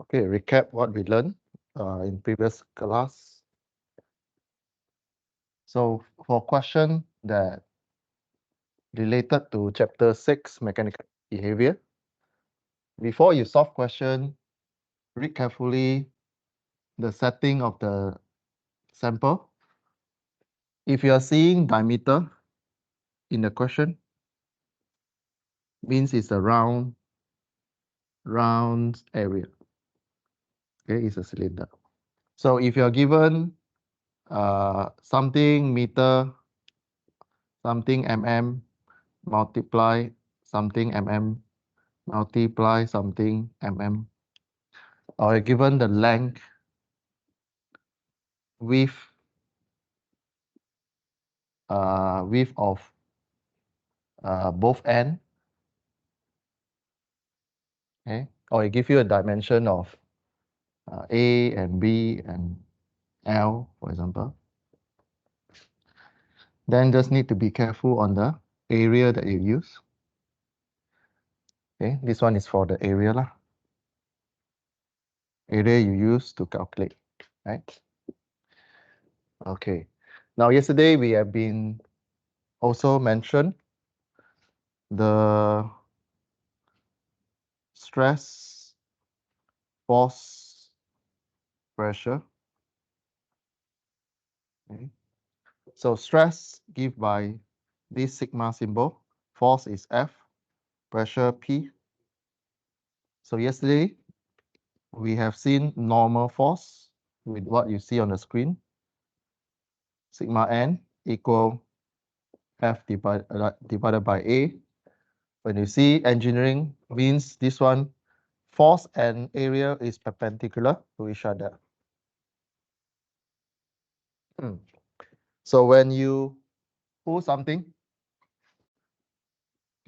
Okay, recap what we learned in previous class. So for question that related to chapter 6, mechanical behavior, before you solve question, read carefully the setting of the sample. If you are seeing diameter in the question, means it's a round area. Okay, it's a cylinder. So if you are given something meter, something mm, multiply something mm, multiply something mm, or given the length, width of both end, okay, or it give you a dimension of A and B and L, for example, then just need to be careful on the area that you use. Okay, this one is for the area lah. Area you use to calculate, right? Okay. Now yesterday we have been also mentioned the stress, force, pressure. Okay. So stress given by this sigma symbol, force is F, pressure P. So yesterday we have seen normal force with what you see on the screen. Sigma N equal F divided by A. When you see engineering, means this one, force and area is perpendicular to each other. So when you pull something,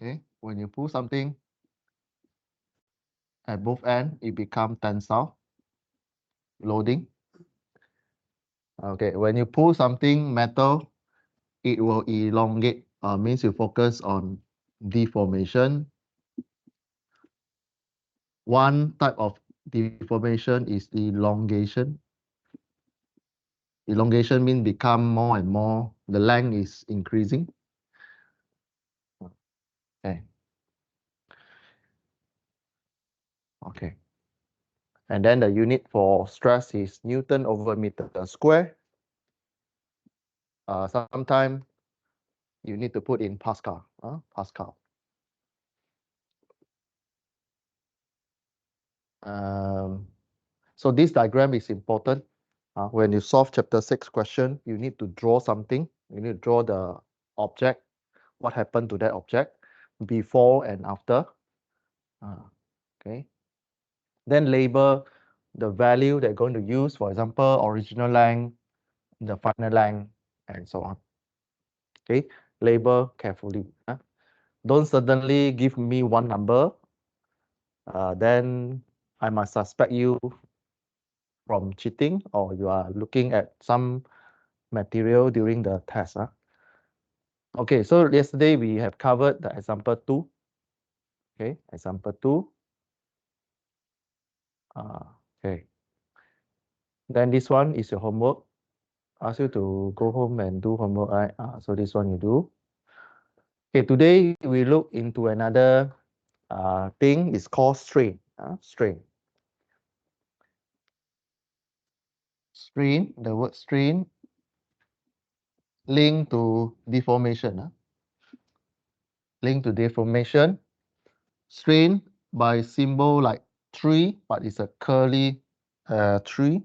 okay, when you pull something at both ends, it becomes tensile loading. Okay, when you pull something metal, it will elongate. Means you focus on deformation. One type of deformation is elongation. Elongation means become more and more, the length is increasing. Okay. Okay. And then the unit for stress is Newton over meter square. Sometimes you need to put in Pascal. Pascal. So this diagram is important. When you solve chapter 6 question, you need to draw something. You need to draw the object, what happened to that object before and after. Okay. Then label the value they're going to use, for example, original length, the final length, and so on. Okay, label carefully. Don't suddenly give me one number, then I must suspect you from cheating, or you are looking at some material during the test. Okay, so yesterday we have covered the example 2. Okay, example 2. Okay. Then this one is your homework. Ask you to go home and do homework, right? So this one you do. Okay, today we look into another thing. It's called strain. Strain. Strain. The word strain linked to deformation. Linked to deformation. Strain by symbol like tree, but it's a curly tree,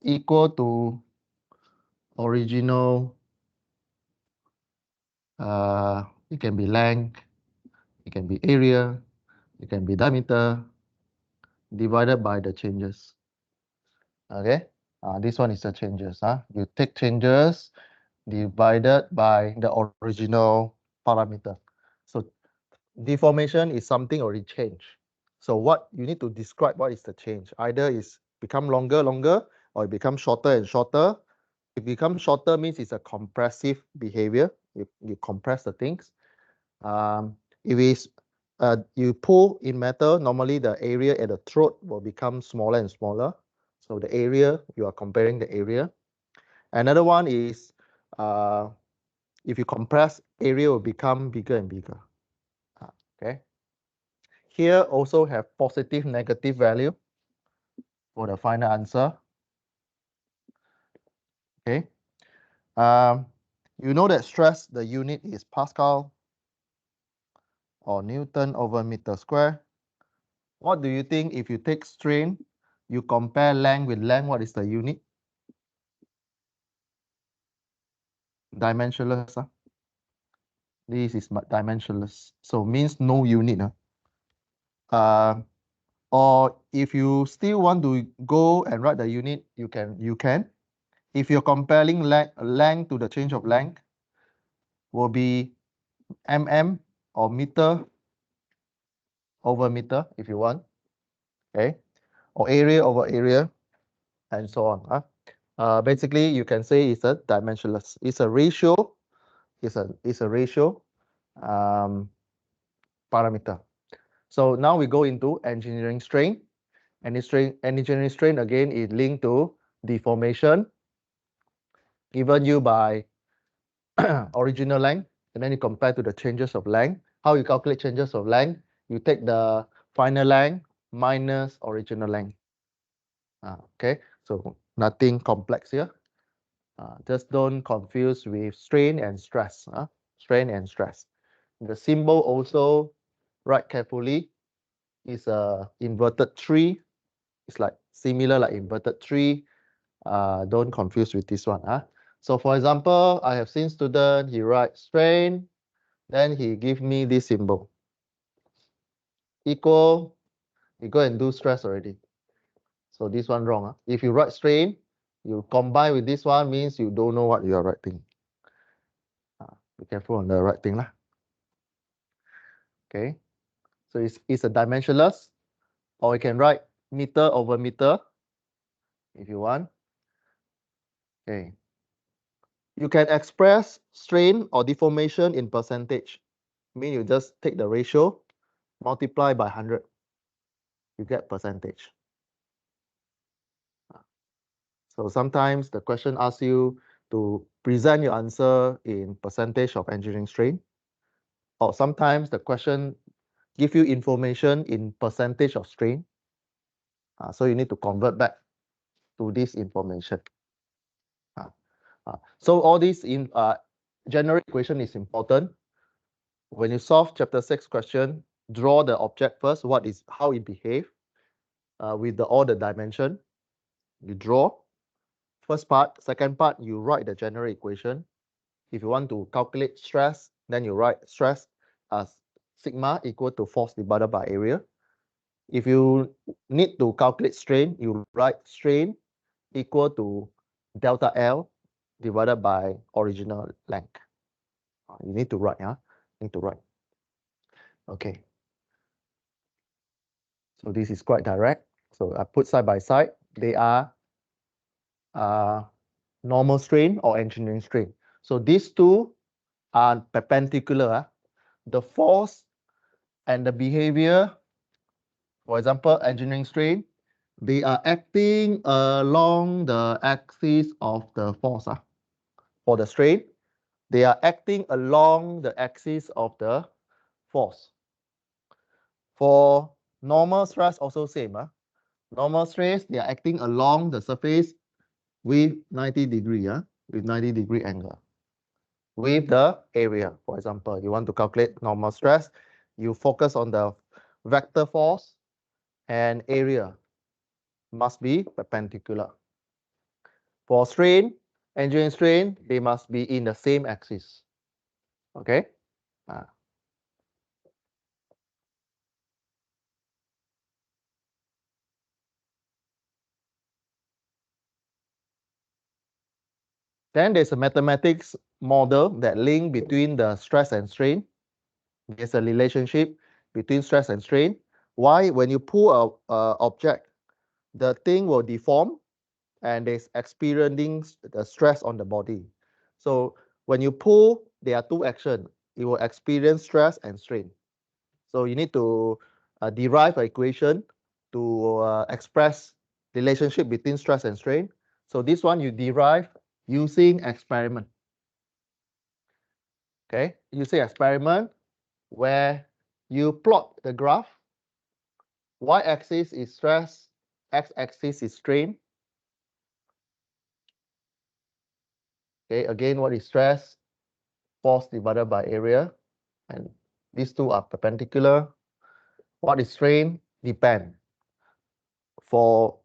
equal to original. It can be length, it can be area, it can be diameter, divided by the changes. Okay, this one is the changes. You take changes divided by the original parameter. So deformation is something already changed. So what you need to describe what is the change. Either it's become longer, or it becomes shorter and shorter. If it becomes shorter means it's a compressive behavior. You compress the things. If it's you pull in metal, normally the area at the throat will become smaller and smaller. So the area, you are comparing the area. Another one is if you compress, area will become bigger and bigger. Okay. Here also have positive, negative value for the final answer. Okay. You know that stress, the unit is Pascal or Newton over meter square. What do you think if you take strain, you compare length with length, what is the unit? Dimensionless. This is dimensionless. So means no unit. Or if you still want to go and write the unit, you can. If you're comparing length to the change of length, will be mm or meter over meter if you want. Okay. Or area over area, and so on. Basically, you can say it's a dimensionless. It's a ratio. It's a ratio parameter. So now we go into engineering strain. Engineering strain again is linked to deformation given you by original length, and then you compare to the changes of length. How you calculate changes of length? You take the final length minus original length. Okay, so nothing complex here. Just don't confuse with strain and stress. Strain and stress. The symbol also write carefully. It's a inverted tree. It's like similar like inverted tree. Don't confuse with this one. So for example, I have seen student, he write strain, then he give me this symbol. Equal, you go and do stress already. So this one wrong. If you write strain, you combine with this one means you don't know what you are writing. Be careful on the writing lah. Okay, so it's a dimensionless, or you can write meter over meter if you want. Okay, you can express strain or deformation in percentage. Mean you just take the ratio, multiply by 100, you get percentage. So sometimes the question asks you to present your answer in percentage of engineering strain, or sometimes the question give you information in percentage of strain. So you need to convert back to this information. So all this in general equation is important. When you solve chapter 6 question, draw the object first, how it behave with all the dimension. You draw first part. Second part, you write the general equation. If you want to calculate stress, then you write stress as sigma equal to force divided by area. If you need to calculate strain, you write strain equal to delta L divided by original length. You need to write, Okay. So this is quite direct. So I put side by side. They are normal strain or engineering strain. So these two are perpendicular. The force and the behavior, for example, engineering strain, they are acting along the axis of the force. For the strain, they are acting along the axis of the force. For normal stress, also same. Normal stress, they are acting along the surface with 90 degree, with 90-degree angle. With the area, for example, you want to calculate normal stress, you focus on the vector force and area must be perpendicular. For strain, engineering strain, they must be in the same axis. Okay. Then there's a mathematics model that link between the stress and strain. There's a relationship between stress and strain. Why? When you pull a object, the thing will deform and there's experiencing the stress on the body. So when you pull, there are two actions. It will experience stress and strain. So you need to derive an equation to express relationship between stress and strain. So this one you derive using experiment. Okay, using experiment where you plot the graph. Y-axis is stress, x-axis is strain. Okay, again, what is stress? Force divided by area. And these two are perpendicular. What is strain? Depend. For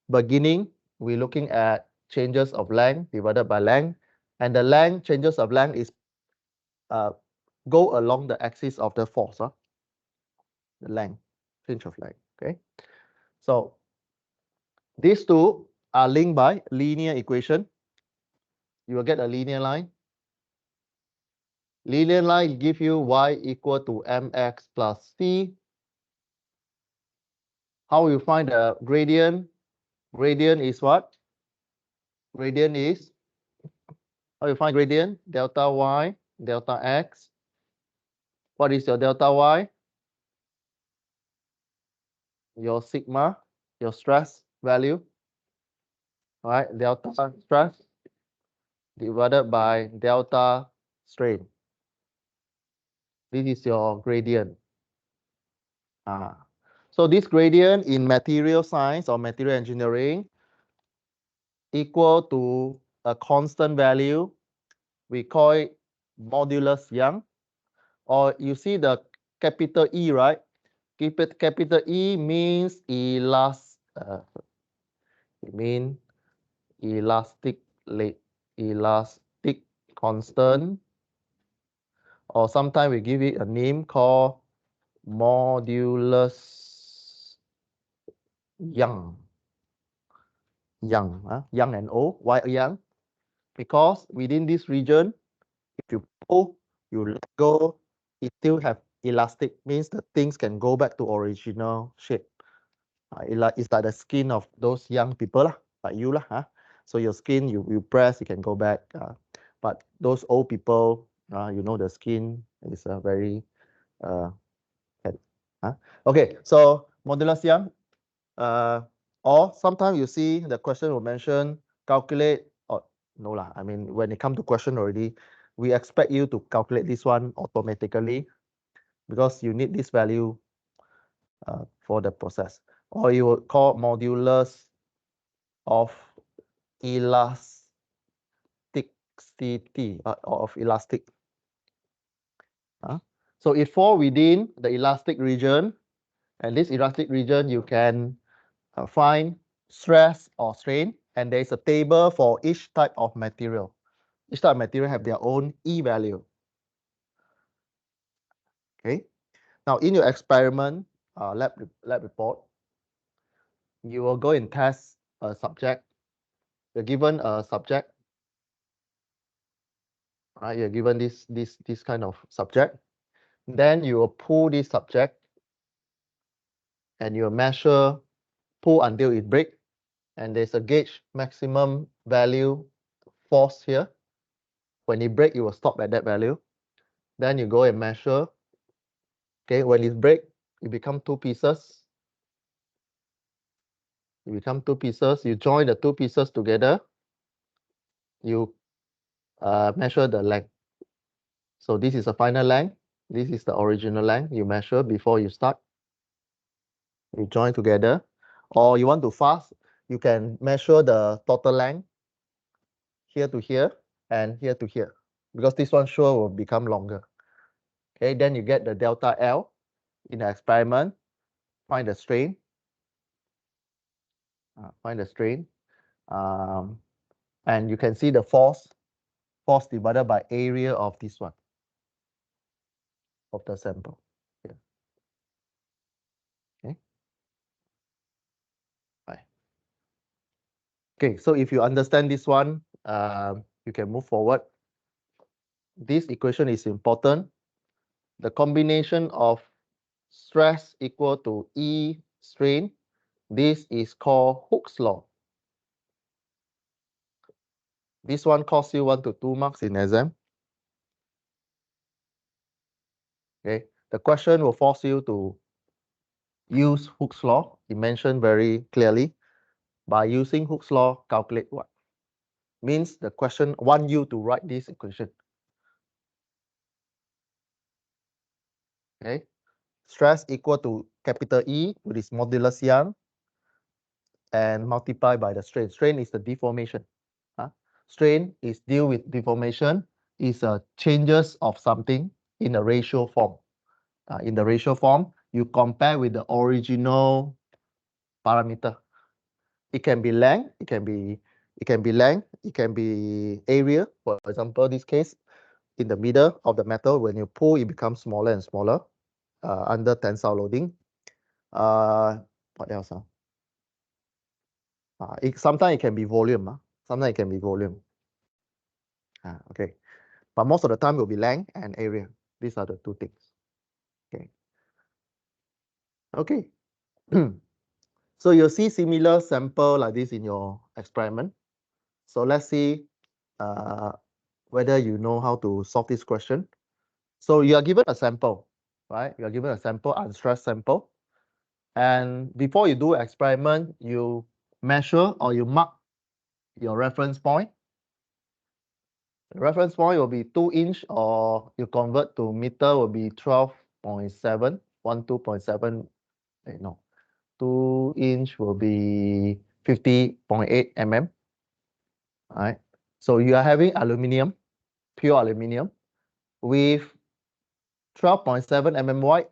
beginning, we're looking at changes of length divided by length. And the length, changes of length is go along the axis of the force. The length, change of length. Okay. So these two are linked by linear equation. You will get a linear line. Linear line give you y equal to mx plus c. How you find the gradient? Gradient is what? Gradient is, how you find gradient? Delta y, delta x. What is your delta y? Your sigma, your stress value. All right, delta stress divided by delta strain. This is your gradient. So this gradient in material science or material engineering equal to a constant value. We call it modulus Young. Or you see the capital E, right? Capital E means elastic constant, or sometimes we give it a name called modulus Young. Young and O. Why Young? Because within this region, if you pull, you let go, it still have elastic, means the things can go back to original shape. It's like the skin of those young people, like you. So your skin, you press, you can go back. But those old people, the skin is very... Okay, so modulus Young. Or sometimes you see the question will mention calculate, or no lah. I mean, when it comes to question already, we expect you to calculate this one automatically because you need this value for the process. Or you will call modulus of elasticity, or of elastic. So it falls within the elastic region, and this elastic region you can find stress or strain, and there is a table for each type of material. Each type of material have their own E value. Okay. Now in your experiment lab report, you will go and test a subject. You're given a subject, right? You're given this kind of subject. Then you will pull this subject, and you will measure, pull until it breaks, and there's a gauge maximum value force here. When it breaks, you will stop at that value. Then you go and measure. Okay, when it breaks, it becomes two pieces. It becomes two pieces. You join the two pieces together. You measure the length. So this is the final length. This is the original length you measure before you start. You join together. Or you want to fast, you can measure the total length here to here and here to here, because this one sure will become longer. Okay, then you get the delta L in the experiment. Find the strain. And you can see the force divided by area of this one, of the sample. Yeah. Okay. Right. Okay, so if you understand this one, you can move forward. This equation is important. The combination of stress equal to E strain. This is called Hooke's law. This one costs you 1 to 2 marks in exam. Okay, the question will force you to use Hooke's law. It mentioned very clearly, by using Hooke's law, calculate what? Means the question want you to write this equation. Okay, stress equal to capital E, which is modulus Young, and multiply by the strain. Strain is the deformation. Strain is deal with deformation, is changes of something in a ratio form. In the ratio form, you compare with the original parameter. It can be length, it can be length, it can be area. For example, this case, in the middle of the metal, when you pull, it becomes smaller and smaller under tensile loading. What else? Sometimes it can be volume. Sometimes it can be volume. Okay. But most of the time it will be length and area. These are the two things. Okay. Okay. So you'll see similar sample like this in your experiment. So let's see whether you know how to solve this question. So you are given a sample, right? You are given a sample, unstressed sample. And before you do experiment, you measure or you mark your reference point. The reference point will be 2 inch, or you convert to meter will be 12.7, 12.7, no, 2 inch will be 50.8 mm. All right. So you are having aluminium, pure aluminium, with 12.7 mm wide,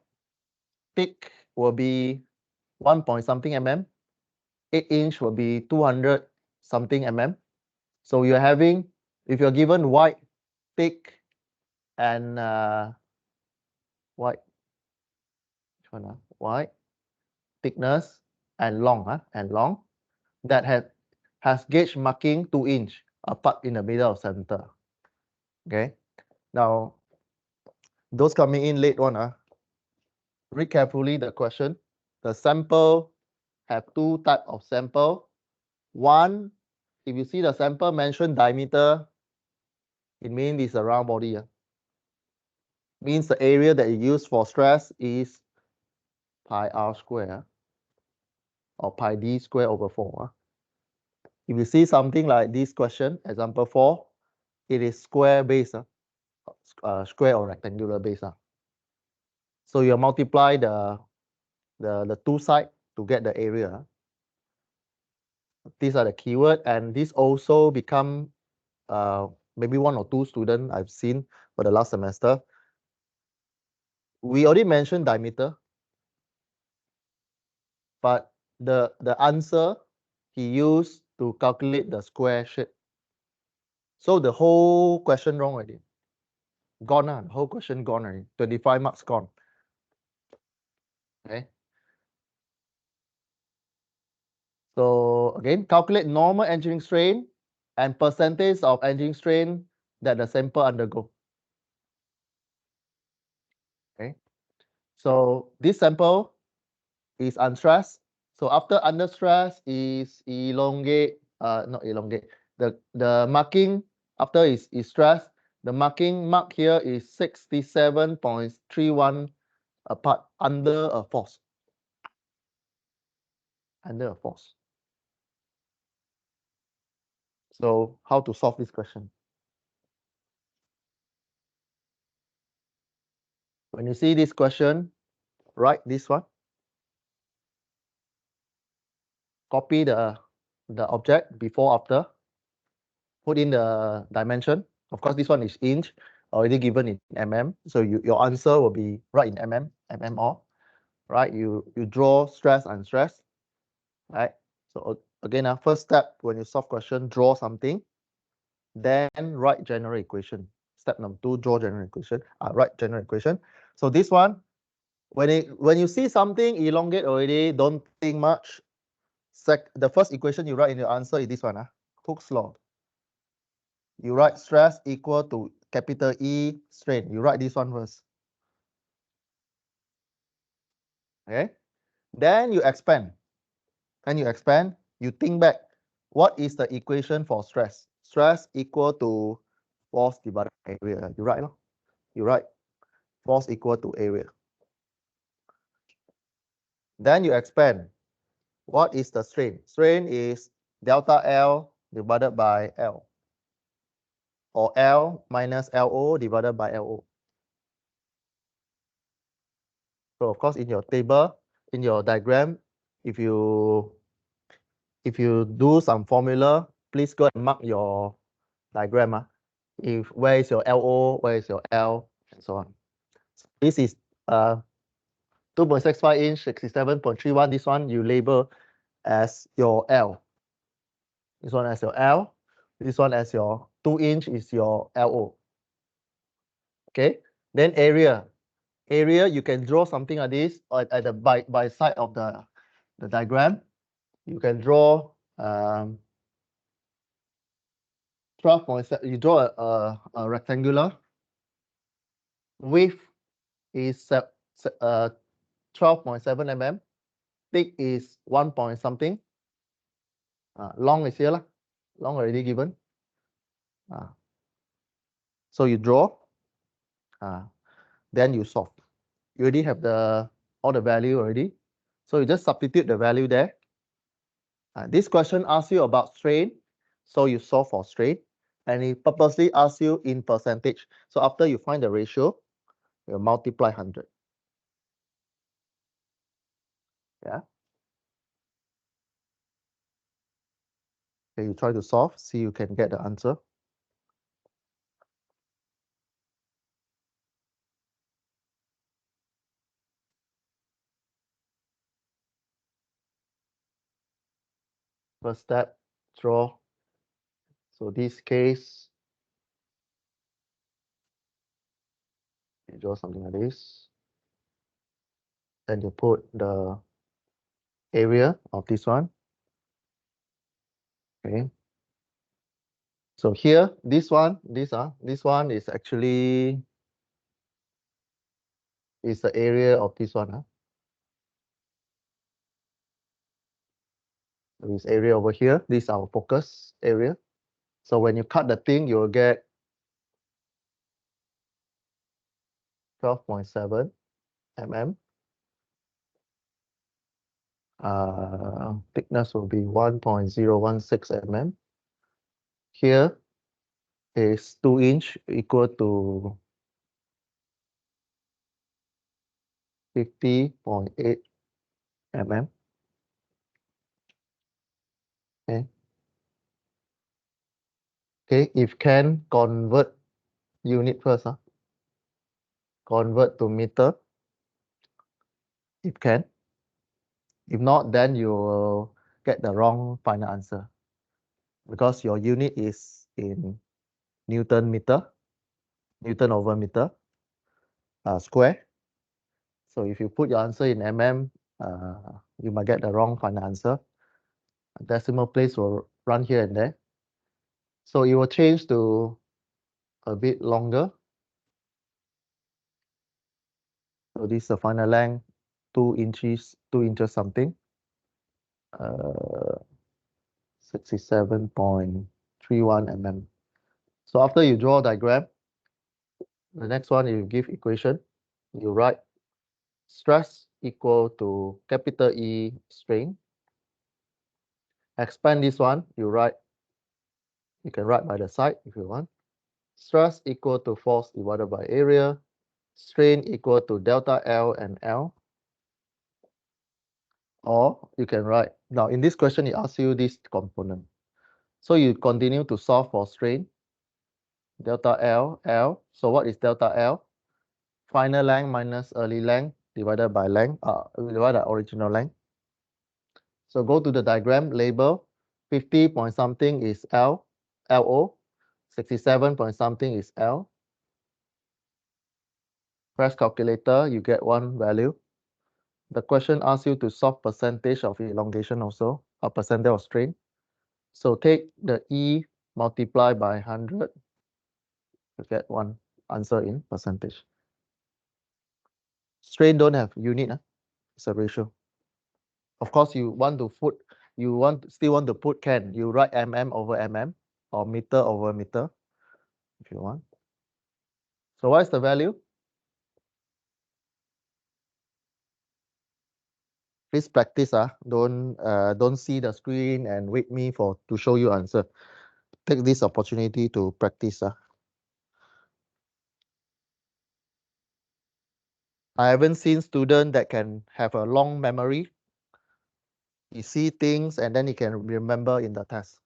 thick will be 1 point something mm, 8 inch will be 200 something mm. So you're having, if you're given wide, thick, and wide, which one? Wide, thickness, and long, that has gauge marking 2 inch apart in the middle of center. Okay. Now, those coming in late one, read carefully the question. The sample have two type of sample. One, if you see the sample mention diameter, it means it's a round body. Means the area that you use for stress is pi r square or pi d square over 4. If you see something like this question, example 4, it is square base, square or rectangular base. So you multiply the two sides to get the area. These are the keyword, and this also become maybe 1 or 2 students I've seen for the last semester. We already mentioned diameter, but the answer he used to calculate the square shape. So the whole question wrong already. Gone, the whole question gone already. 25 marks gone. Okay. So again, calculate normal engineering strain and percentage of engineering strain that the sample undergo. Okay. So this sample is unstressed. So after under stress is elongate, not elongate. The marking after is stress. The marking mark here is 67.31 apart under a force. Under a force. So how to solve this question? When you see this question, write this one. Copy the object before, after. Put in the dimension. Of course, this one is inch, already given in mm. So your answer will be right in mm all. Right? You draw stress and stress. Right? So again, first step when you solve question, draw something. Then write general equation. Step number 2, draw general equation. Write general equation. So this one, when you see something elongate already, don't think much. The first equation you write in your answer is this one, Hooke's law. You write stress equal to capital E strain. You write this one first. Okay. Then you expand. You think back. What is the equation for stress? Stress equal to force divided by area. You write. You write force equal to area. Then you expand. What is the strain? Strain is delta L divided by L, or L minus LO divided by LO. So of course, in your table, in your diagram, if you do some formula, please go and mark your diagram. If where is your LO, where is your L, and so on. This is 2.65 inch, 67.31. This one you label as your L. This one as your L. This one as your 2 inch is your LO. Okay. Then area. Area, you can draw something like this at the by side of the diagram. You can draw 12.7. You draw a rectangular. Width is 12.7 mm. Thick is 1 point something. Long is here lah. Long already given. So you draw. Then you solve. You already have all the value already. So you just substitute the value there. This question asks you about strain. So you solve for strain. And it purposely asks you in percentage. So after you find the ratio, you multiply 100. Yeah. Okay, you try to solve, see you can get the answer. First step, draw. So this case, you draw something like this. Then you put the area of this one. Okay. So here, this one is actually is the area of this one. This area over here, this is our focus area. So when you cut the thing, you'll get 12.7 mm. Thickness will be 1.016 mm. Here is 2 inch equal to 50.8 mm. Okay. Okay, if can, convert unit first. Convert to meter. If can. If not, then you will get the wrong final answer. Because your unit is in Newton meter, Newton over meter square. So if you put your answer in mm, you might get the wrong final answer. A decimal place will run here and there. So it will change to a bit longer. So this is the final length, 2 inches something. 67.31 mm. So after you draw a diagram, the next one you give equation. You write stress equal to capital E strain. Expand this one, you can write by the side if you want. Stress equal to force divided by area. Strain equal to delta L and L. Or you can write, now in this question, it asks you this component. So you continue to solve for strain. Delta L, L. So what is delta L? Final length minus early length divided by length, divided by original length. So go to the diagram, label 50 point something is L, LO, 67 point something is L. Press calculator, you get one value. The question asks you to solve percentage of elongation also, or percentage of strain. So take the E multiply by 100 to get one answer in percentage. Strain don't have unit, it's a ratio. Of course, you still want to put can. You write mm over mm or meter over meter if you want. So what is the value? Please practice. Don't see the screen and wait me to show you answer. Take this opportunity to practice. I haven't seen student that can have a long memory. He see things and then he can remember in the test.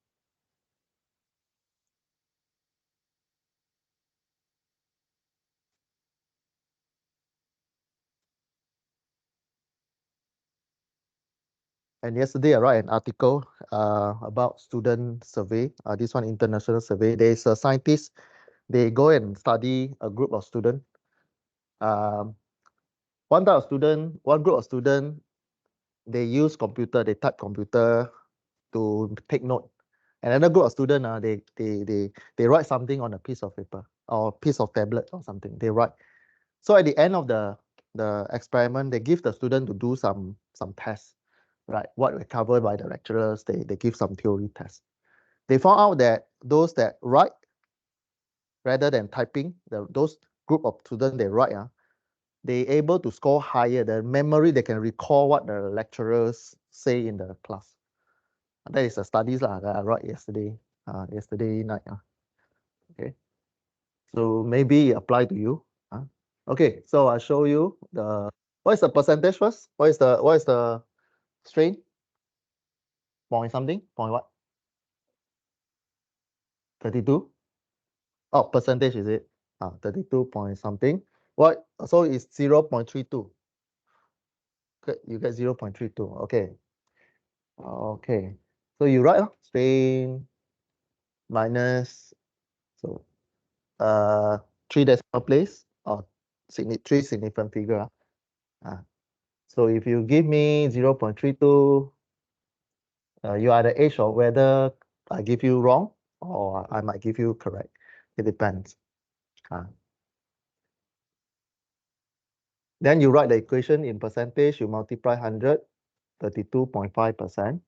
And yesterday I write an article about student survey. This one international survey. There is a scientist. They go and study a group of students. One group of student, they use computer. They type computer to take note. Another group of student, they write something on a piece of paper or piece of tablet or something. They write. So at the end of the experiment, they give the student to do some tests, right? What were covered by the lecturers, they give some theory tests. They found out that those that write rather than typing, those group of students they write, they able to score higher. The memory, they can recall what the lecturers say in the class. That is the studies that I wrote yesterday night. Okay, so maybe apply to you. Okay, so I'll show you what is the percentage first? What is the strain? Point something? Point what? 32? Oh, percentage is it? 32 point something. What? So it's 0.32. Good, you get 0.32. Okay. Okay. So you write strain minus, so 3 decimal place or 3 significant figure. So if you give me 0.32, you are the age of whether I give you wrong or I might give you correct. It depends. Then you write the equation in percentage, you multiply 100, 32.5%.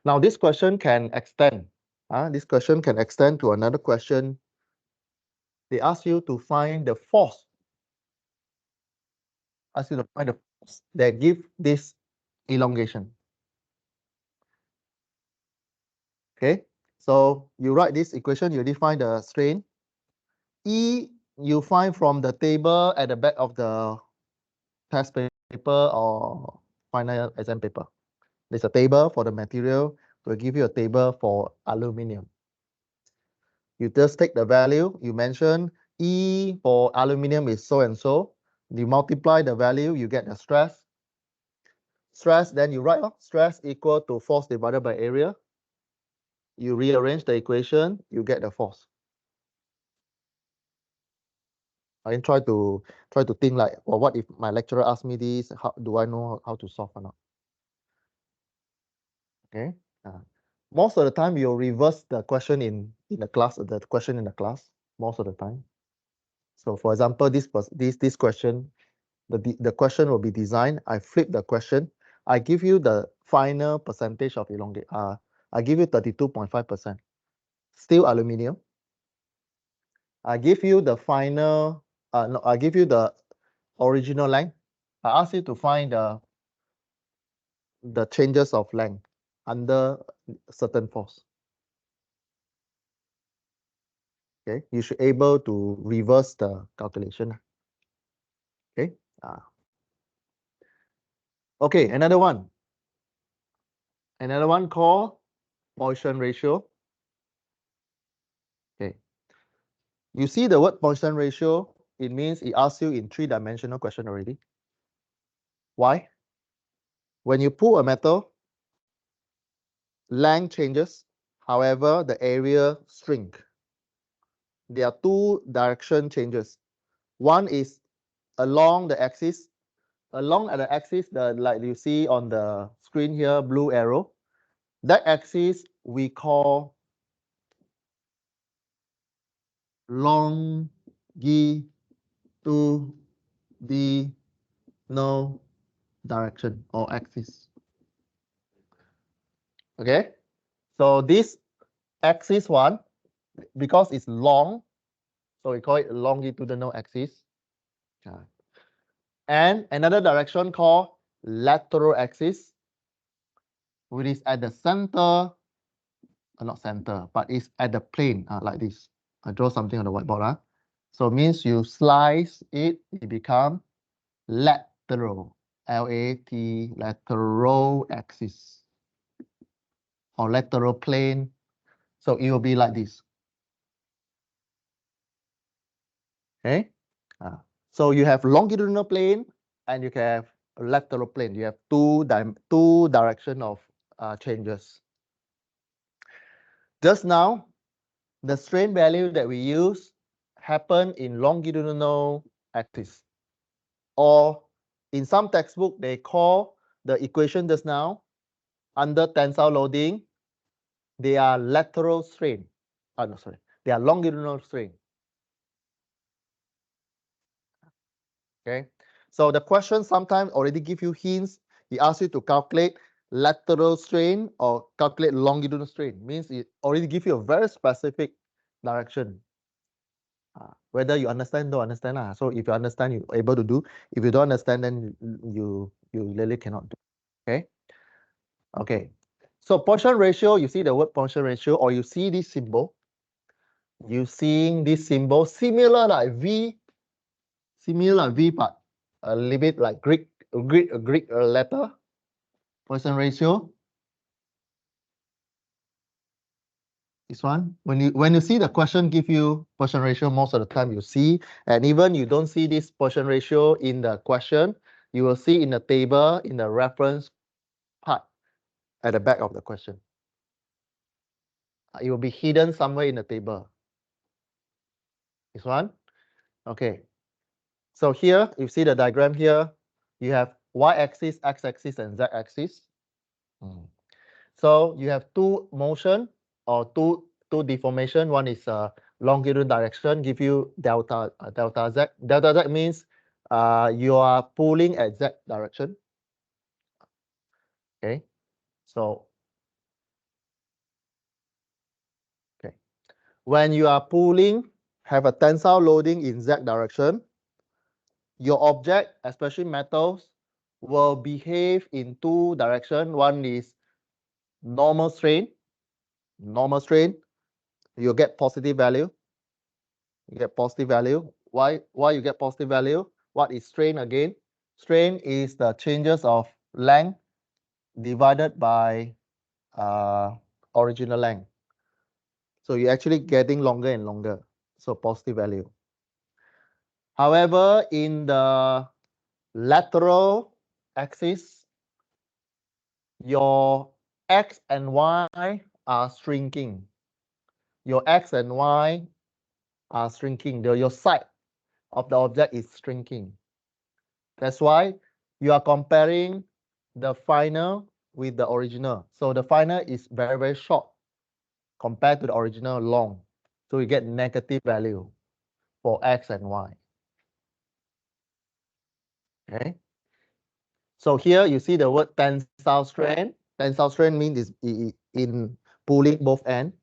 Now this question can extend. This question can extend to another question. They ask you to find the force. Ask you to find the force that give this elongation. Okay, so you write this equation, you define the strain. E, you find from the table at the back of the test paper or final exam paper. There's a table for the material. We'll give you a table for aluminium. You just take the value. You mention E for aluminium is so and so. You multiply the value, you get the stress. Stress, then you write stress equal to force divided by area. You rearrange the equation, you get the force. I try to think like, well, what if my lecturer asks me this? How do I know how to solve or not? Okay. Most of the time, you'll reverse the question in the class. The question in the class most of the time. So, for example, this question, the question will be designed. I flip the question. I give you the final percentage of elongate. I give you 32.5%. Still aluminium. I give you the final. No, I give you the original length. I ask you to find the changes of length under certain force. Okay, you should able to reverse the calculation. Okay. Okay, another one. Another one called Poisson ratio. Okay. You see the word Poisson ratio, it means it asks you in 3-dimensional question already. Why? When you pull a metal, length changes, however, the area shrink. There are 2 direction changes. One is along the axis. Along the axis, like you see on the screen here, blue arrow, that axis we call longitudinal direction or axis. Okay, so this axis one, because it's long, so we call it longitudinal axis. And another direction called lateral axis, which is at the center, not center, but it's at the plane, like this. I draw something on the whiteboard. So it means you slice it, it becomes lateral, L-A-T, lateral axis, or lateral plane. So it will be like this. Okay? So you have longitudinal plane and you can have lateral plane. You have two direction of changes. Just now, the strain value that we use happen in longitudinal axis, or in some textbook they call the equation just now under tensile loading, they are lateral strain. No, sorry, they are longitudinal strain. Okay, so the question sometimes already give you hints. He asks you to calculate lateral strain or calculate longitudinal strain. Means it already give you a very specific direction. Whether you understand, don't understand. So if you understand, you're able to do. If you don't understand, then you really cannot do. Okay. Okay. So portion ratio, you see the word portion ratio, or you see this symbol. You seeing this symbol similar like V, but a little bit like Greek letter. Portion ratio. This one. When you see the question give you portion ratio, most of the time you see, and even you don't see this portion ratio in the question, you will see in the table in the reference part at the back of the question. It will be hidden somewhere in the table. This one. Okay. So here you see the diagram here. You have y-axis, x-axis, and z-axis. So you have two motion or two deformation. One is longitudinal direction, give you delta z. Delta z means you are pulling at z direction. Okay, so okay, when you are pulling, have a tensile loading in z direction, your object, especially metals, will behave in two directions. One is normal strain. Normal strain, you get positive value. You get positive value. Why you get positive value? What is strain again? Strain is the changes of length divided by original length. So you're actually getting longer and longer. So positive value. However, in the lateral axis, your x and y are shrinking. Your x and y are shrinking. Your side of the object is shrinking. That's why you are comparing the final with the original. So the final is very, very short compared to the original long. So you get negative value for x and y. Okay. So here you see the word tensile strength. Tensile strength means is in pulling both ends.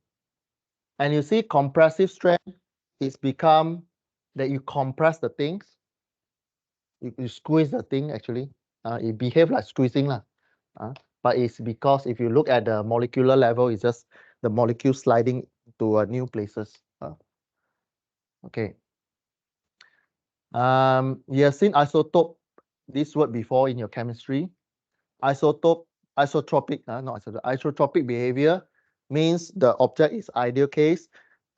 And you see compressive strength is become that you compress the things. You squeeze the thing actually. It behave like squeezing lah. But it's because if you look at the molecular level, it's just the molecule sliding to new places. Okay. You have seen isotope, this word before in your chemistry. Isotope, isotropic, not isotope, isotropic behavior means the object is ideal case.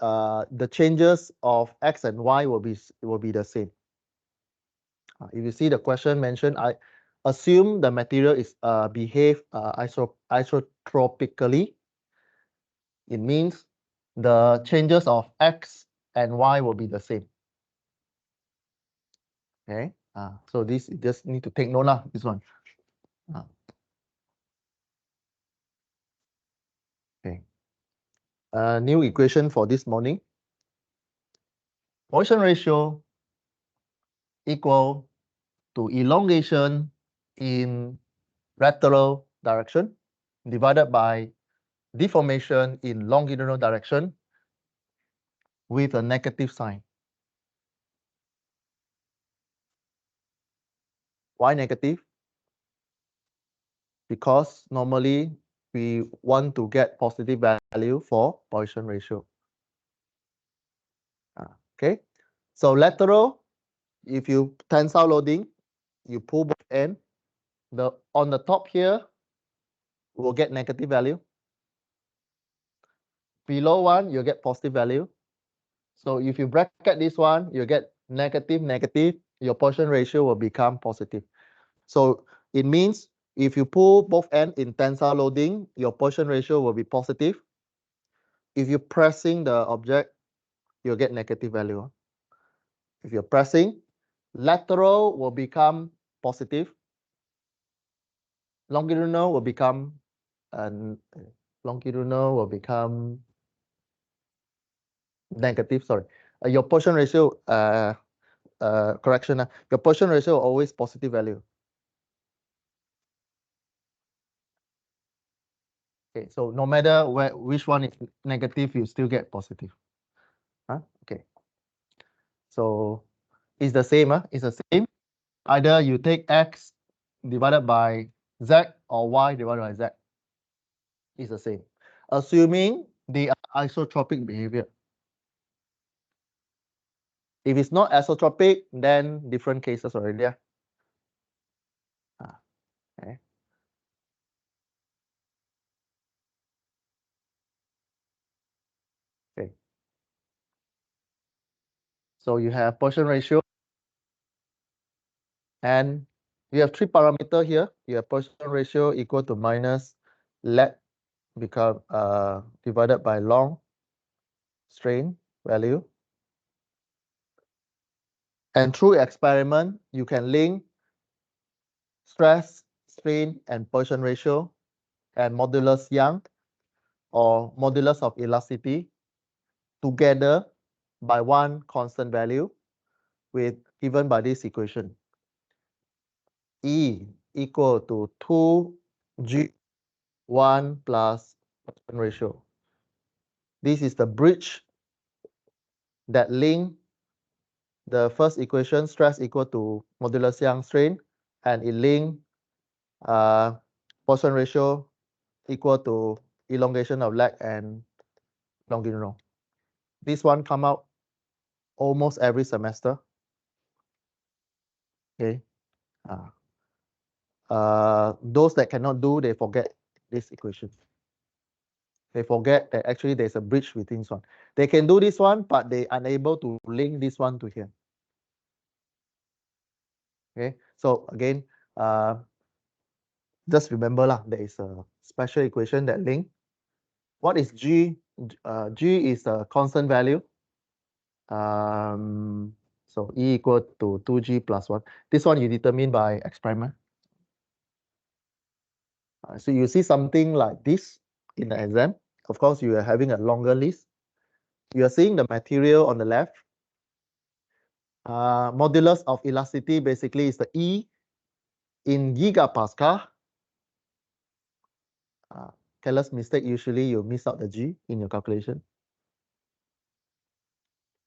The changes of x and y will be the same. If you see the question mentioned, I assume the material is behave isotropically. It means the changes of x and y will be the same. Okay. So this you just need to take note lah. This one. Okay. New equation for this morning. Motion ratio equal to elongation in lateral direction divided by deformation in longitudinal direction with a negative sign. Why negative? because normally we want to get positive value for Poisson ratio. Okay, so lateral, if you tensile loading, you pull both end, on the top here will get negative value. Below one, you get positive value. So if you bracket this one, you get negative, negative, your Poisson ratio will become positive. So it means if you pull both ends in tensile loading, your Poisson ratio will be positive. If you're pressing the object, you'll get negative value. If you're pressing, lateral will become positive. Longitudinal will become negative. Sorry, your Poisson ratio correction. Your Poisson ratio always positive value. Okay, so no matter which one is negative, you still get positive. Okay. So it's the same. It's the same. Either you take x divided by z or y divided by z. It's the same. Assuming they are isotropic behavior. If it's not isotropic, then different cases already. Okay. Okay. So you have Poisson ratio, and you have three parameters here. You have Poisson ratio equal to minus lat become divided by long strain value. And through experiment, you can link stress, strain, and Poisson ratio and modulus Young or modulus of elasticity together by one constant value with given by this equation. E equal to 2G1 plus Poisson ratio. This is the bridge that link the first equation, stress equal to modulus Young strain, and it link Poisson ratio equal to elongation of leg and longitudinal. This one come out almost every semester. Okay. Those that cannot do, they forget this equation. They forget that actually there's a bridge between this one. They can do this one, but they unable to link this one to here. Okay. So again, just remember lah, there is a special equation that link. What is G? G is a constant value. So E equal to 2G plus 1. This one you determine by experiment. So you see something like this in the exam. Of course, you are having a longer list. You are seeing the material on the left. Modulus of elasticity basically is the E in gigapascal. Careless mistake, usually you miss out the G in your calculation.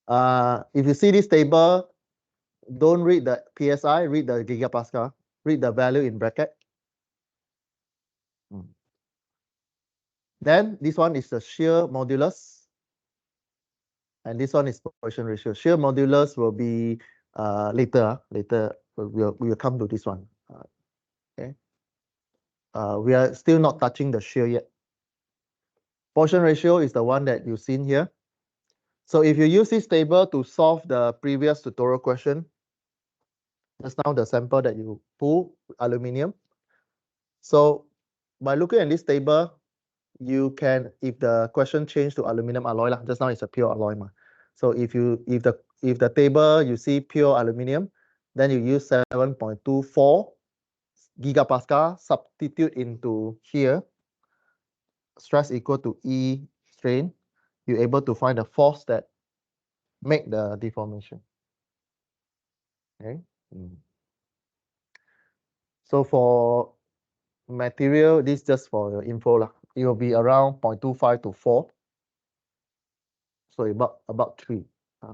If you see this table, don't read the PSI, read the gigapascal, read the value in bracket. Then this one is the shear modulus. And this one is Poisson ratio. Shear modulus will be later. Later we will come to this one. Okay. We are still not touching the shear yet. Poisson ratio is the one that you've seen here. So if you use this table to solve the previous tutorial question, just now the sample that you pull, aluminium. So by looking at this table, you can, if the question changed to aluminum alloy, just now it's a pure alloy. So if the table you see pure aluminium, then you use 7.24 gigapascal, substitute into here, stress equal to E strain, you're able to find the force that make the deformation. Okay. So for material, this just for your info. It will be around 0.25 to 4. So about 3.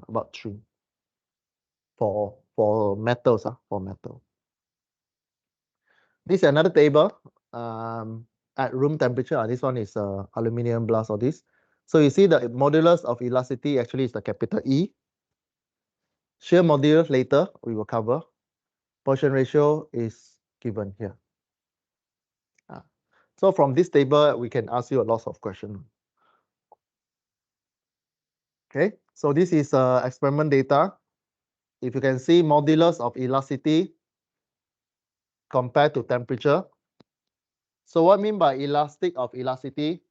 About 3. For metals, for metal. This is another table. at room temperature. This one is aluminum glass or this. So you see the modulus of elasticity actually is the capital E. Shear modulus later we will cover. Portion ratio is given here. So from this table, we can ask you a lot of questions. Okay, so this is experiment data. If you can see modulus of elasticity compared to temperature. So what I mean by elastic of elasticity?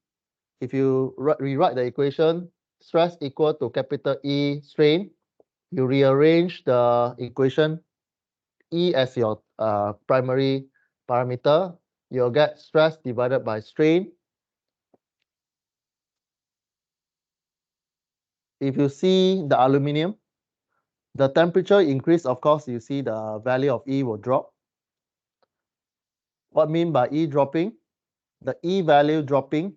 If you rewrite the equation, stress equal to capital E strain, you rearrange the equation, E as your primary parameter, you'll get stress divided by strain. If you see the aluminum, the temperature increase, of course, you see the value of E will drop. What I mean by E dropping? The E value dropping,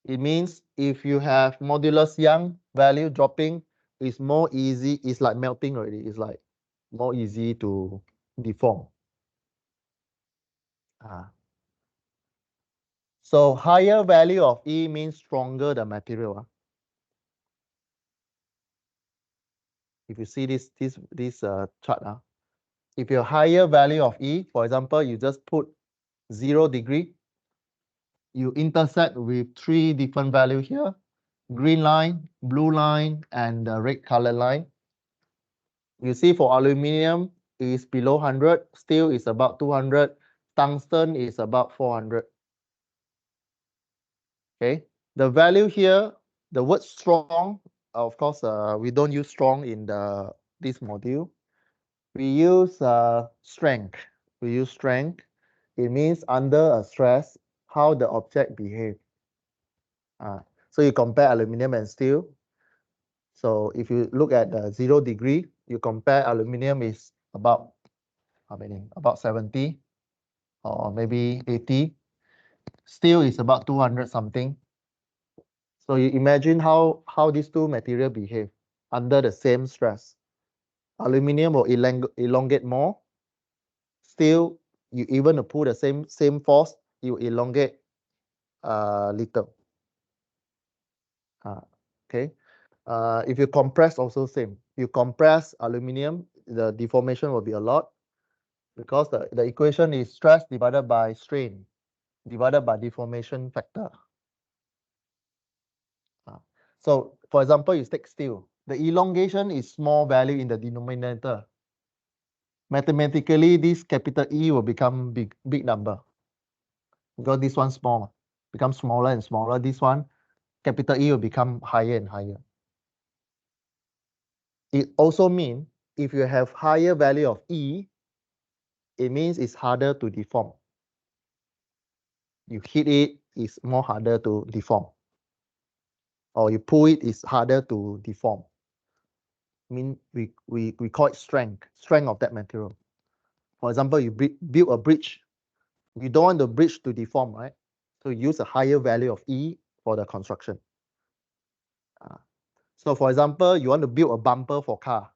it means if you have modulus Young value dropping, it's more easy, it's like melting already, it's like more easy to deform. So higher value of E means stronger the material. If you see this chart, if your higher value of E, for example, you just put 0 degree, you intersect with 3 different values here, green line, blue line, and the red color line. You see for aluminium is below 100, steel is about 200, tungsten is about 400. Okay, the value here, the word strong, of course, we don't use strong in this module. We use strength. We use strength. It means under a stress, how the object behave. So you compare aluminium and steel. So if you look at the 0 degree, you compare aluminium is about how many? About 70 or maybe 80. Steel is about 200 something. So you imagine how these two material behave under the same stress. Aluminium will elongate more. Steel, you even pull the same force, you elongate little. Okay. If you compress, also same. You compress aluminium, the deformation will be a lot because the equation is stress divided by strain divided by deformation factor. So, for example, you take steel. The elongation is small value in the denominator. Mathematically, this capital E will become big number because this one small, becomes smaller and smaller. This one, capital E will become higher and higher. It also means if you have higher value of E, it means it's harder to deform. You hit it, it's more harder to deform. Or you pull it, it's harder to deform. I mean, we call it strength of that material. For example, you build a bridge. You don't want the bridge to deform, right? So you use a higher value of E for the construction. So for example, you want to build a bumper for car.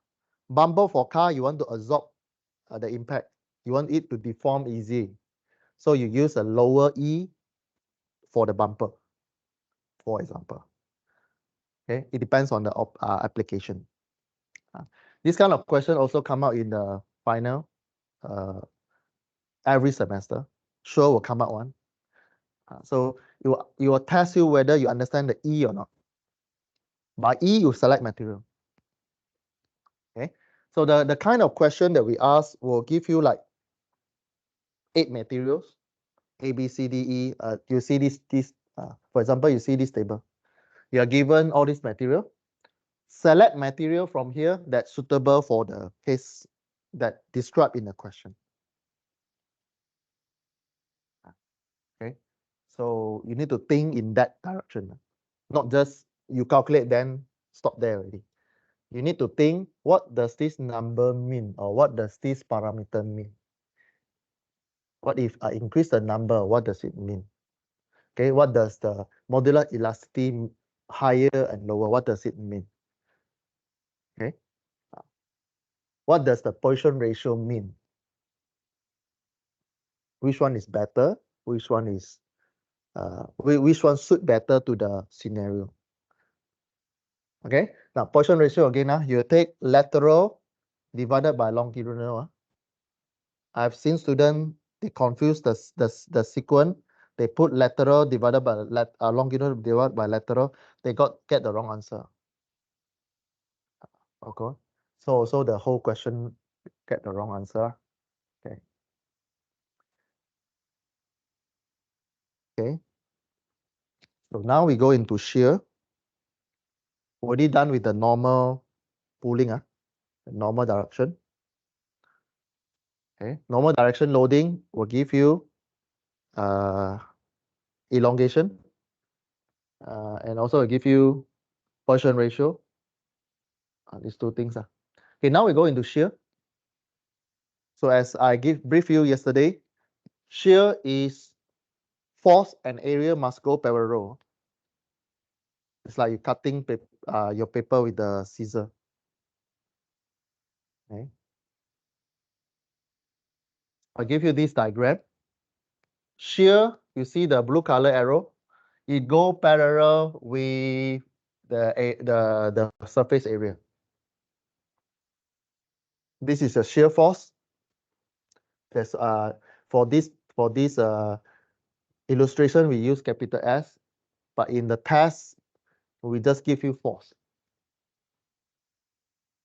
Bumper for car, you want to absorb the impact. You want it to deform easy. So you use a lower E for the bumper, for example. Okay, it depends on the application. This kind of question also come out in the final every semester. Sure will come out one. So it will test you whether you understand the E or not. By E, you select material. Okay, so the kind of question that we ask will give you like 8 materials, A, B, C, D, E. You see this for example, you see this table. You are given all this material. Select material from here that's suitable for the case that described in the question. Okay, so you need to think in that direction, not just you calculate then stop there already. You need to think, what does this number mean, or what does this parameter mean? What if I increase the number, what does it mean? Okay, what does the modular elasticity higher and lower, what does it mean? Okay, what does the Poisson ratio mean? which one is better, which one is which one suit better to the scenario. Okay, now Poisson ratio again, you take lateral divided by longitudinal. I've seen students, they confuse the sequence. They put lateral divided by longitudinal divided by lateral. They get the wrong answer. Okay, so the whole question get the wrong answer. Okay. Okay. So now we go into shear. Already done with the normal pulling, the normal direction. Okay, normal direction loading will give you elongation, and also will give you Poisson ratio. These two things. Okay, now we go into shear. So as I brief you yesterday, shear is force and area must go parallel. It's like you cutting your paper with the scissor. Okay. I'll give you this diagram. Shear, you see the blue color arrow, it go parallel with the surface area. This is a shear force. There's for this illustration we use capital S, but in the test we just give you force.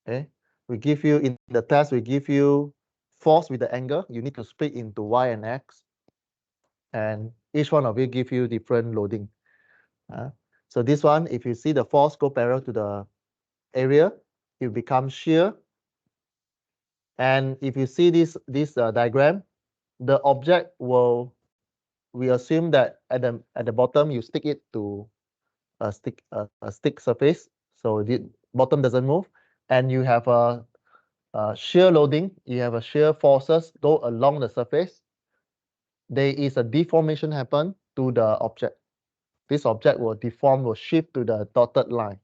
Okay, we give you in the test we give you force with the angle. You need to split into Y and X, and each one of you give you different loading. So this one, if you see the force go parallel to the area, it becomes shear. And if you see this diagram, the object we assume that at the bottom you stick it to a stick surface, so the bottom doesn't move, and you have a shear loading. You have a shear forces go along the surface. There is a deformation happen to the object. This object will deform, will shift to the dotted line.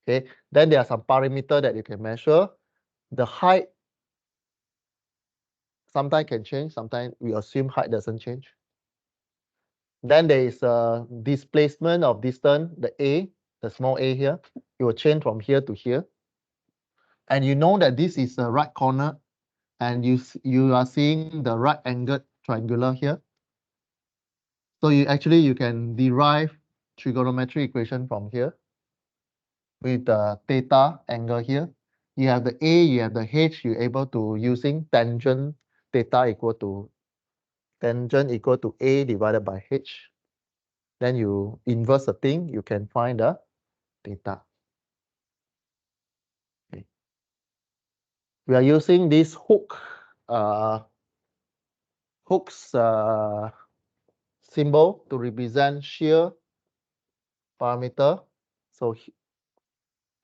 Okay, then there are some parameter that you can measure. The height sometimes can change, sometimes we assume height doesn't change. Then there is a displacement of distance, the A, the small a here. It will change from here to here. And you know that this is the right corner, and you are seeing the right angled triangular here. So you can derive trigonometry equation from here with the theta angle here. You have the A, you have the H, you're able to using tangent theta equal to A divided by H. Then you inverse the thing, you can find the theta. Okay. We are using this hook's symbol to represent shear parameter. So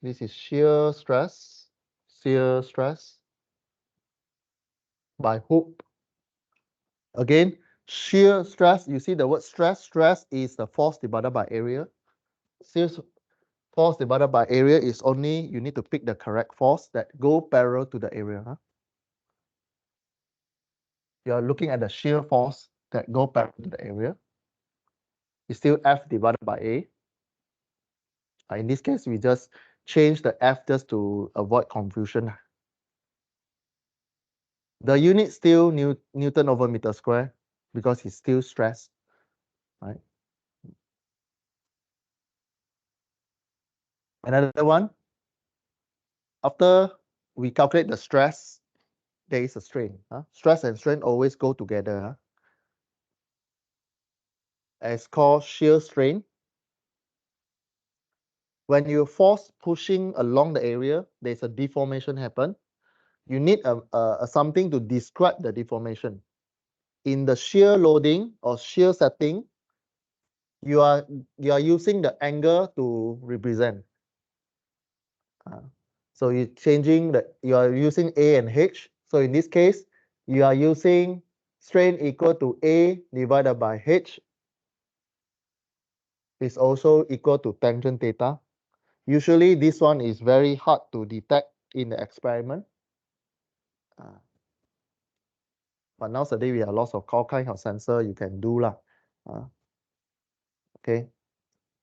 this is shear stress by hook. Again, shear stress, you see the word stress. Stress is the force divided by area. Shear force divided by area is only, you need to pick the correct force that go parallel to the area. You're looking at the shear force that go parallel to the area. It's still F divided by A. In this case, we just change the F just to avoid confusion. The unit still Newton over meter square because it's still stress, right? Another one, after we calculate the stress, there is a strain. Stress and strain always go together. It's called shear strain. When you force pushing along the area, there's a deformation happen. You need something to describe the deformation. In the shear loading or shear setting, you are using the angle to represent. So you are using A and H. So in this case, you are using strain equal to A divided by H is also equal to tangent theta. Usually this one is very hard to detect in the experiment. But nowadays we have lots of all kind of sensor you can do lah. Okay,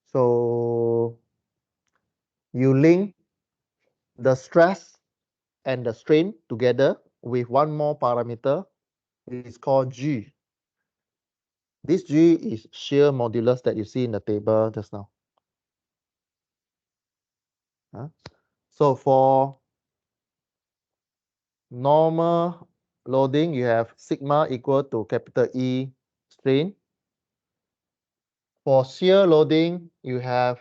so you link the stress and the strain together with one more parameter. It's called G. This G is shear modulus that you see in the table just now. So for normal loading, you have sigma equal to capital E strain. For shear loading, you have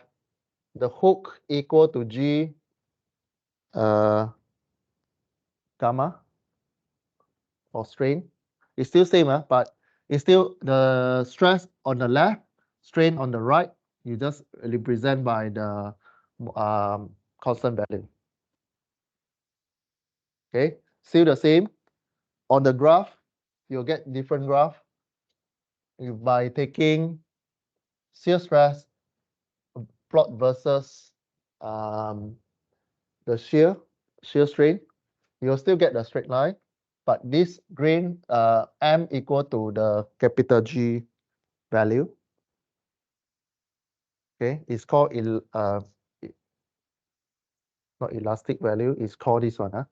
the hook equal to G gamma or strain. It's still same, but it's still the stress on the left, strain on the right. You just represent by the constant value. Okay, still the same. On the graph, you'll get different graph by taking shear stress plot versus the shear strain. You'll still get the straight line, but this green M equal to the capital G value. Okay, it's called not elastic value, it's called this one.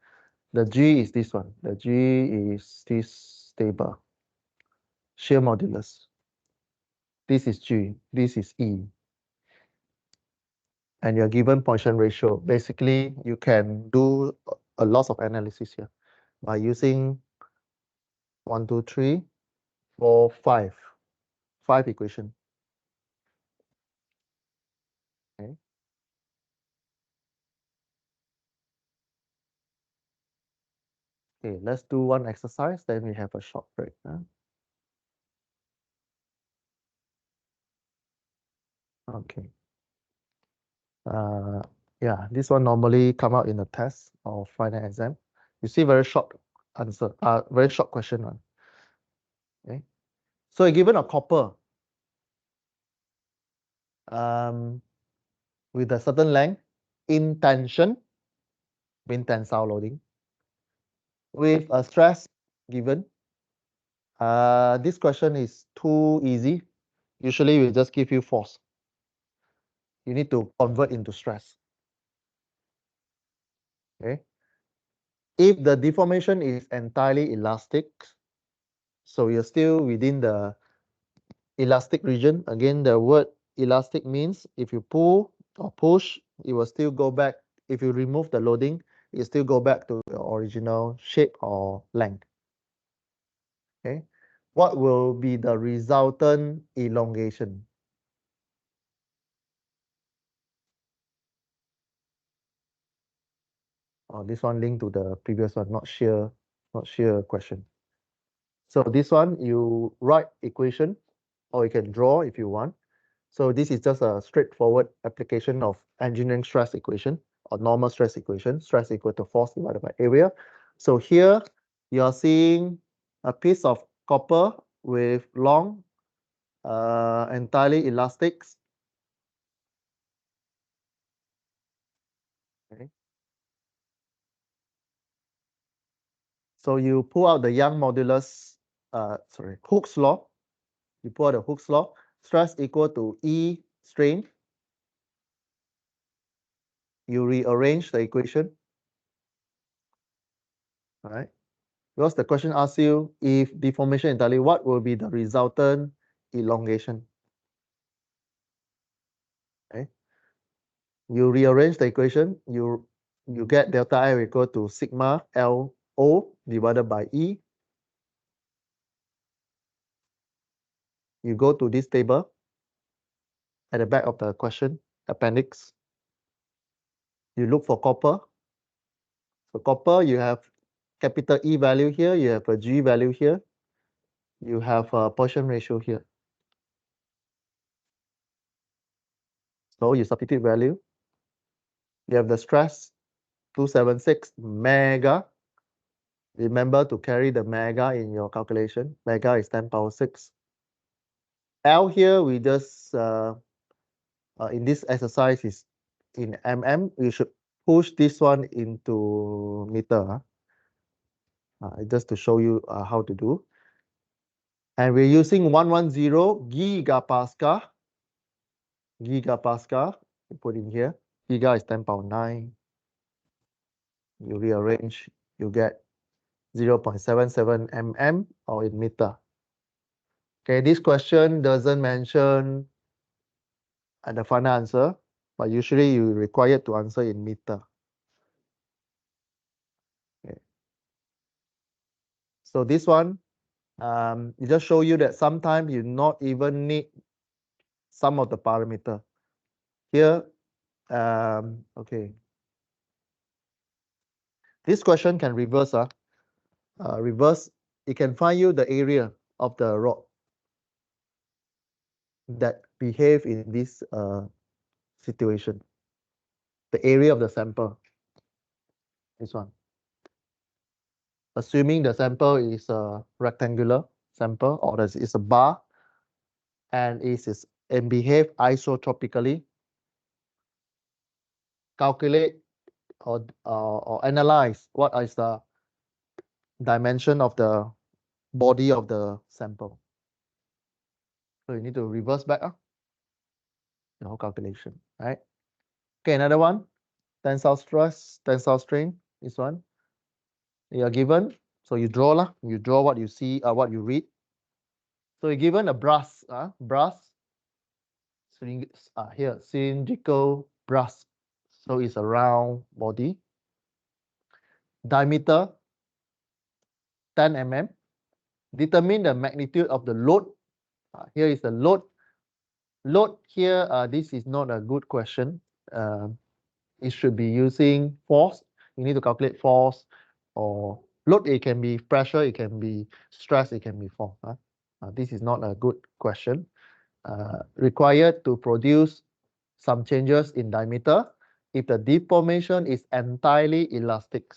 The G is this one. The G is this table. Shear modulus. This is G, this is E. And you're given Poisson ratio. Basically, you can do a lot of analysis here by using 1, 2, 3, 4, 5. 5 equation. Okay. Okay, let's do one exercise, then we have a short break. Okay. Yeah, this one normally come out in a test or final exam. You see very short answer, very short question one. Okay. So given a copper with a certain length in tension, mean tensile loading, with a stress given. This question is too easy. Usually we just give you force. You need to convert into stress. Okay. If the deformation is entirely elastic, so you're still within the elastic region. Again, the word elastic means if you pull or push, it will still go back. If you remove the loading, it still go back to the original shape or length. Okay. What will be the resultant elongation? Oh, this one linked to the previous one, not shear question. So this one, you write equation, or you can draw if you want. So this is just a straightforward application of engineering stress equation or normal stress equation, stress equal to force divided by area. So here you are seeing a piece of copper with long, entirely elastics. Okay. So you pull out the Young modulus, Hooke's law. You pull out the Hooke's law. Stress equal to E strain. You rearrange the equation. All right. Because the question asks you if deformation entirely, what will be the resultant elongation? Okay. You rearrange the equation, you get delta I equal to sigma LO divided by E. You go to this table at the back of the question, appendix. You look for copper. For copper, you have capital E value here, you have a G value here, you have a Poisson ratio here. So you substitute value. You have the stress 276 mega. Remember to carry the mega in your calculation. Mega is 10 power 6. L here, we just, in this exercise is in mm. You should push this one into meter. Just to show you how to do. And we're using 110 gigapascal. Gigapascal, you put in here. Giga is 10 power 9. You rearrange, you get 0.77 mm or in meter. Okay, this question doesn't mention the final answer, but usually you're required to answer in meter. Okay. So this one, it just show you that sometimes you not even need some of the parameter. Here, okay. This question can reverse. Reverse, it can find you the area of the rod that behave in this situation. The area of the sample. This one. Assuming the sample is a rectangular sample or it's a bar and and behave isotropically, calculate or analyze what is the dimension of the body of the sample. So you need to reverse back the whole calculation, right? Okay, another one, tensile stress, tensile strain, this one. You are given, so you draw lah. You draw what you see, what you read. So you're given a brass, here, cylindrical brass. So it's a round body. Diameter 10 mm. Determine the magnitude of the load. Here is the load. Load here, this is not a good question. It should be using force. You need to calculate force or load. It can be pressure, it can be stress, it can be force. This is not a good question. Required to produce some changes in diameter if the deformation is entirely elastic.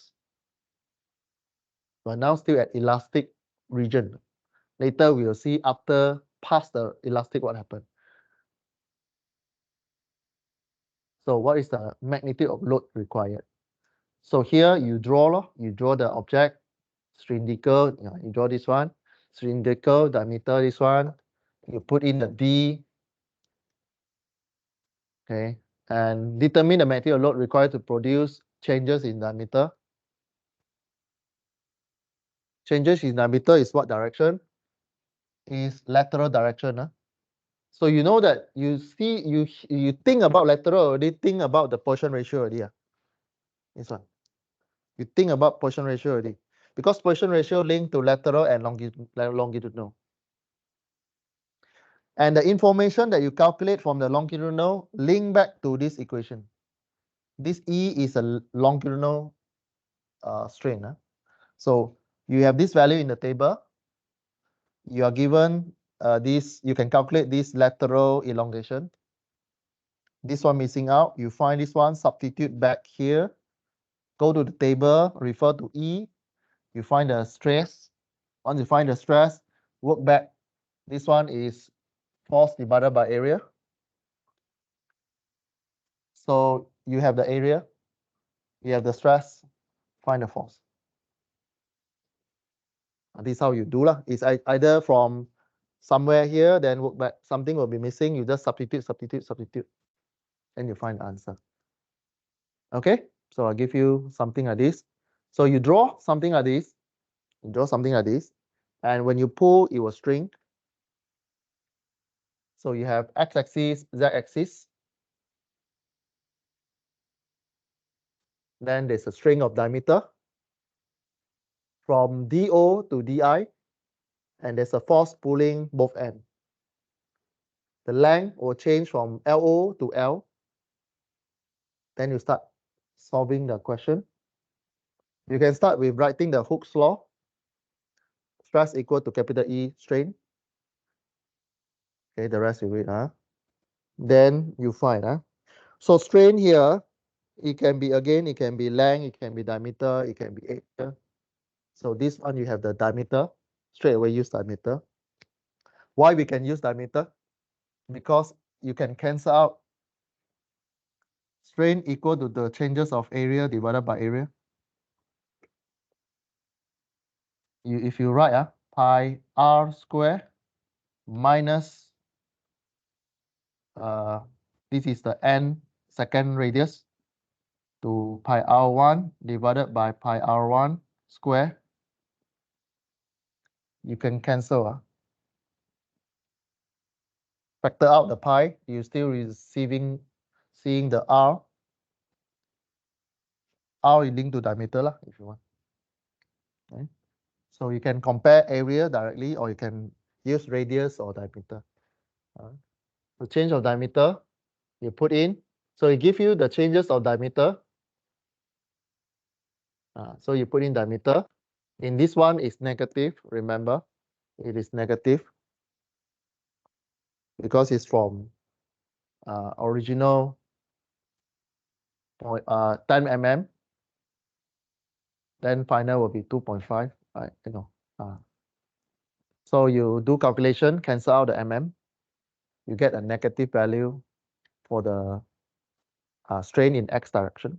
We're now still at elastic region. Later we will see after past the elastic what happened. So what is the magnitude of load required? So here you draw the object, cylindrical, you draw this one, cylindrical diameter, this one, you put in the D, okay, and determine the magnitude of load required to produce changes in diameter. Changes in diameter is what direction? Is lateral direction. So you know that you think about lateral already, think about the portion ratio already. This one. You think about portion ratio already. Because portion ratio linked to lateral and longitudinal. And the information that you calculate from the longitudinal link back to this equation. This E is a longitudinal strain. So you have this value in the table. You are given this, you can calculate this lateral elongation. This one missing out. You find this one, substitute back here. Go to the table, refer to E. You find the stress. Once you find the stress, work back. This one is force divided by area. So you have the area, you have the stress, find the force. This is how you do lah. It's either from somewhere here, then work back. Something will be missing. You just substitute, and you find the answer. Okay, so I'll give you something like this. So you draw something like this. You draw something like this, and when you pull, it will string. So you have x-axis, z-axis. Then there's a string of diameter from DO to DI, and there's a force pulling both ends. The length will change from LO to L. Then you start solving the question. You can start with writing the Hooke's law. Stress equal to capital E strain. Okay, the rest you read. Then you find. So strain here, it can be, again, it can be length, it can be diameter, it can be area. So this one you have the diameter. Straight away use diameter. Why we can use diameter? Because you can cancel out strain equal to the changes of area divided by area. If you write pi r square minus, this is the n second radius, to pi r1 divided by pi r1 square. You can cancel. Factor out the pi, you still seeing the r. R is linked to diameter lah, if you want. Okay. So you can compare area directly, or you can use radius or diameter. The change of diameter, you put in. So it gives you the changes of diameter. So you put in diameter. In this one, it's negative. Remember, it is negative because it's from original 10 mm. Then final will be 2.5. Right? So you do calculation, cancel out the mm. You get a negative value for the strain in x direction,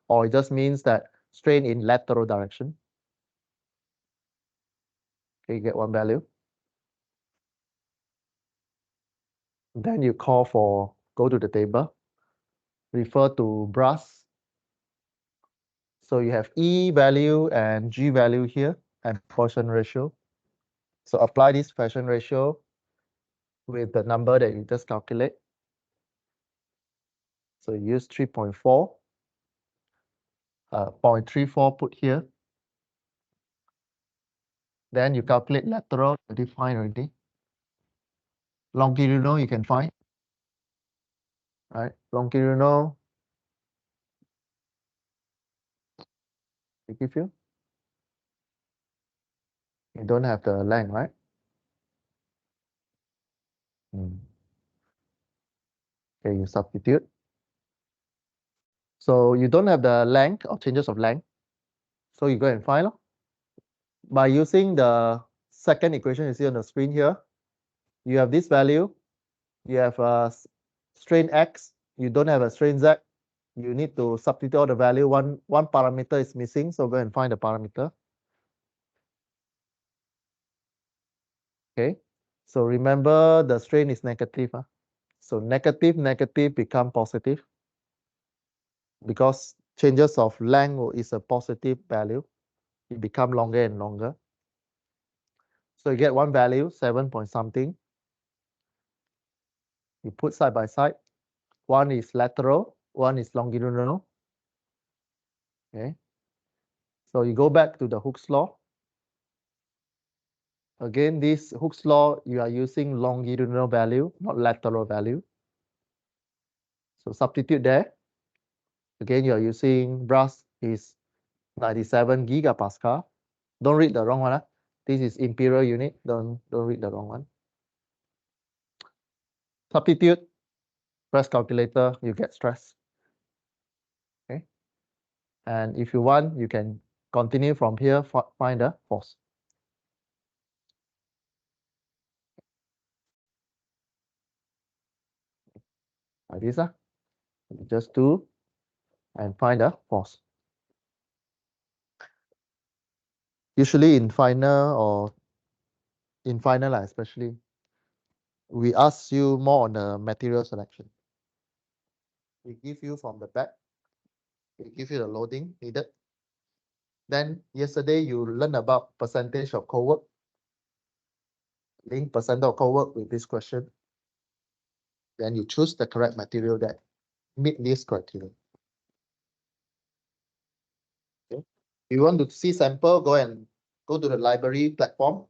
or it just means that strain in lateral direction. Okay, you get one value. Then you go to the table, refer to brass. So you have E value and G value here, and Poisson ratio. So apply this Poisson ratio with the number that you just calculate. So you use 3.4, 0.34 put here. Then you calculate lateral, you define already. Longitudinal you can find, right? Longitudinal, they give you. You don't have the length, right? Okay, you substitute. So you don't have the length or changes of length. So you go and find by using the second equation you see on the screen here. You have this value. You have a strain X. You don't have a strain Z. You need to substitute all the value. One parameter is missing, so go and find the parameter. Okay. So remember the strain is negative. So negative become positive because changes of length is a positive value. It become longer and longer. So you get one value, 7 point something. You put side by side. One is lateral, one is longitudinal. Okay. So you go back to the Hooke's law. Again, this Hooke's law, you are using longitudinal value, not lateral value. So substitute there. Again, you are using brass is 97 gigapascal. Don't read the wrong one. This is imperial unit. Don't read the wrong one. Substitute, press calculator, you get stress. Okay. And if you want, you can continue from here, find the force. Like this, just do and find the force. Usually in final especially, we ask you more on the material selection. We give you from the back, we give you the loading needed. Then yesterday you learned about percentage of co-work. Link percent of co-work with this question. Then you choose the correct material that meet this criteria. Okay. If you want to see sample, go to the library platform.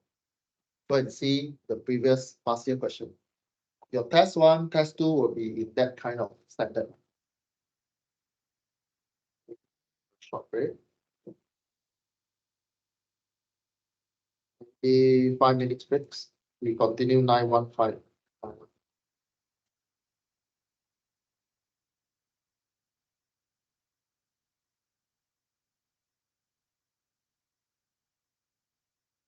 Go and see the previous past year question. Your test 1, test 2 will be in that kind of standard. Short break. 5 minutes breaks. We continue 9:15.